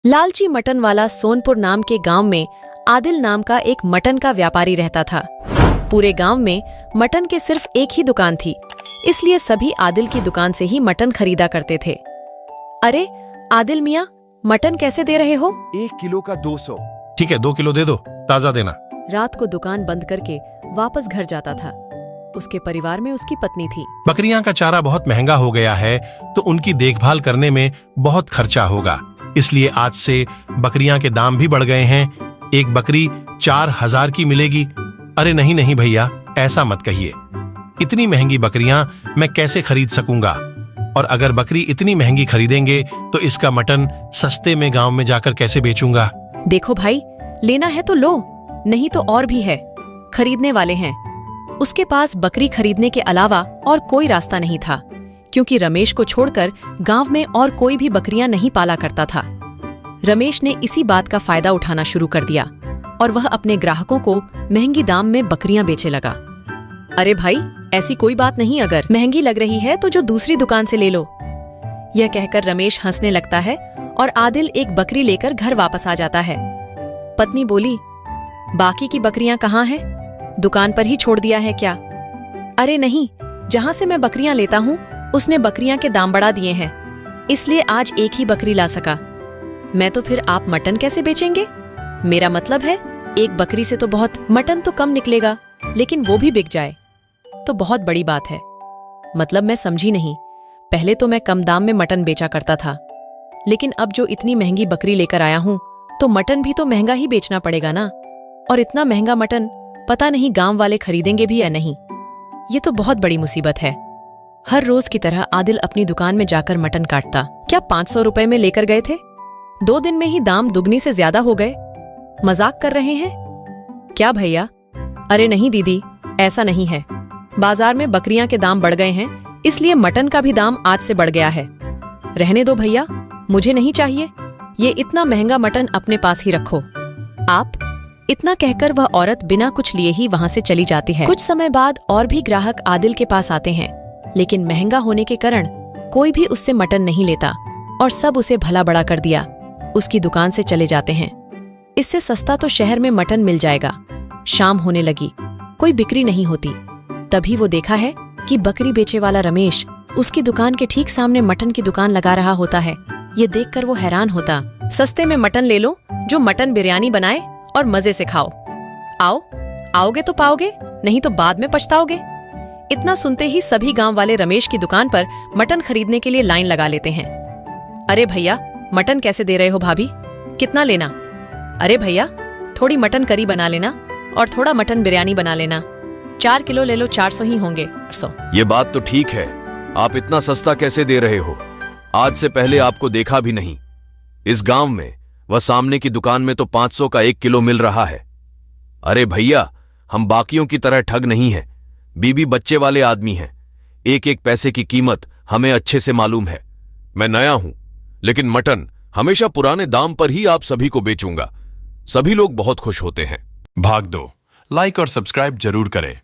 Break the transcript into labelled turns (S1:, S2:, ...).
S1: लालची मटन वाला सोनपुर नाम के गांव में आदिल नाम का एक मटन का व्यापारी रहता था। पूरे गांव में मटन के सिर्फ एक ही दुकान थी, इसलिए सभी आदिल की दुकान से ही मटन खरीदा करते थे। अरे आदिल मियाँ, मटन कैसे दे रहे हो?
S2: 1 किलो का 200।
S3: ठीक है, 2 किलो दे दो, ताजा देना।
S1: रात को दुकान बंद करके वापस घर जाता था। उसके परिवार में उसकी पत्नी थी।
S3: बकरियां का चारा बहुत महंगा हो गया है, तो उनकी देखभाल करने में बहुत खर्चा होगा, इसलिए आज से बकरियां के दाम भी बढ़ गए हैं। एक बकरी 4000 की मिलेगी। अरे नहीं नहीं भैया, ऐसा मत कहिए। इतनी महंगी बकरियां मैं कैसे खरीद सकूंगा? और अगर बकरी इतनी महंगी खरीदेंगे तो इसका मटन सस्ते में गांव में जाकर कैसे बेचूंगा?
S1: देखो भाई, लेना है तो लो, नहीं तो और भी है, खरीदने वाले हैं। उसके पास बकरी खरीदने के अलावा और कोई रास्ता नहीं था, क्योंकि रमेश को छोड़कर गांव में और कोई भी बकरियां नहीं पाला करता था। रमेश ने इसी बात का फायदा उठाना शुरू कर दिया और वह अपने ग्राहकों को महंगी दाम में बकरियां बेचे लगा। अरे भाई, ऐसी कोई बात नहीं, अगर महंगी लग रही है तो जो दूसरी दुकान से ले लो। यह कहकर रमेश हंसने लगता है और आदिल एक बकरी लेकर घर वापस आ जाता है। पत्नी बोली, बाकी की बकरियां कहाँ हैं? दुकान पर ही छोड़ दिया है क्या? अरे नहीं, जहां से मैं बकरियां लेता हूं उसने बकरियां के दाम बढ़ा दिए हैं, इसलिए आज एक ही बकरी ला सका। मैं तो फिर आप मटन कैसे बेचेंगे? मेरा मतलब है, एक बकरी से तो बहुत, मटन तो कम निकलेगा, लेकिन वो भी बिक जाए तो बहुत बड़ी बात है। मतलब मैं समझी नहीं। पहले तो मैं कम दाम में मटन बेचा करता था, लेकिन अब जो इतनी महंगी बकरी लेकर आया हूं तो मटन भी तो महंगा ही बेचना पड़ेगा ना। और इतना महंगा मटन पता नहीं गांव वाले खरीदेंगे भी या नहीं। ये तो बहुत बड़ी मुसीबत है। हर रोज की तरह आदिल अपनी दुकान में जाकर मटन काटता। क्या 500 रुपए में लेकर गए थे? 2 दिन में ही दाम दुगनी से ज्यादा हो गए। मजाक कर रहे हैं क्या भैया? अरे नहीं दीदी, ऐसा नहीं है। बाजार में बकरियां के दाम बढ़ गए हैं, इसलिए मटन का भी दाम आज से बढ़ गया है। रहने दो भैया, मुझे नहीं चाहिए। ये इतना महंगा मटन अपने पास ही रखो आप। इतना कहकर वह औरत बिना कुछ लिए ही वहां से चली जाती है। कुछ समय बाद और भी ग्राहक आदिल के पास आते हैं, लेकिन महंगा होने के कारण कोई भी उससे मटन नहीं लेता और सब उसे भला बड़ा कर दिया उसकी दुकान से चले जाते हैं। इससे सस्ता तो शहर में मटन मिल जाएगा। शाम होने लगी, कोई बिक्री नहीं होती। तभी वो देखा है कि बकरी बेचे वाला रमेश उसकी दुकान के ठीक सामने मटन की दुकान लगा रहा होता है। ये देखकर वो हैरान होता। सस्ते में मटन ले लो, जो मटन बिरयानी बनाए और मजे से खाओ। आओगे तो पाओगे, नहीं तो बाद में पछताओगे। इतना सुनते ही सभी गांव वाले रमेश की दुकान पर मटन खरीदने के लिए लाइन लगा लेते हैं। अरे भैया, मटन कैसे दे रहे हो भाभी? कितना लेना? अरे भैया, थोड़ी मटन करी बना लेना और थोड़ा मटन बिरयानी बना लेना। 4 किलो ले लो, 400 ही होंगे। 400।
S4: ये बात तो ठीक है, आप इतना सस्ता कैसे दे रहे हो? आज से पहले आपको देखा भी नहीं। इस गांव में वह सामने की दुकान में तो 500 का 1 किलो मिल रहा है। अरे भैया, हम बाकियों की तरह ठग नहीं हैं, बीबी बच्चे वाले आदमी हैं। एक एक पैसे की कीमत हमें अच्छे से मालूम है। मैं नया हूं, लेकिन मटन हमेशा पुराने दाम पर ही आप सभी को बेचूंगा। सभी लोग बहुत खुश होते हैं।
S2: भाग दो, लाइक और सब्सक्राइब जरूर करें।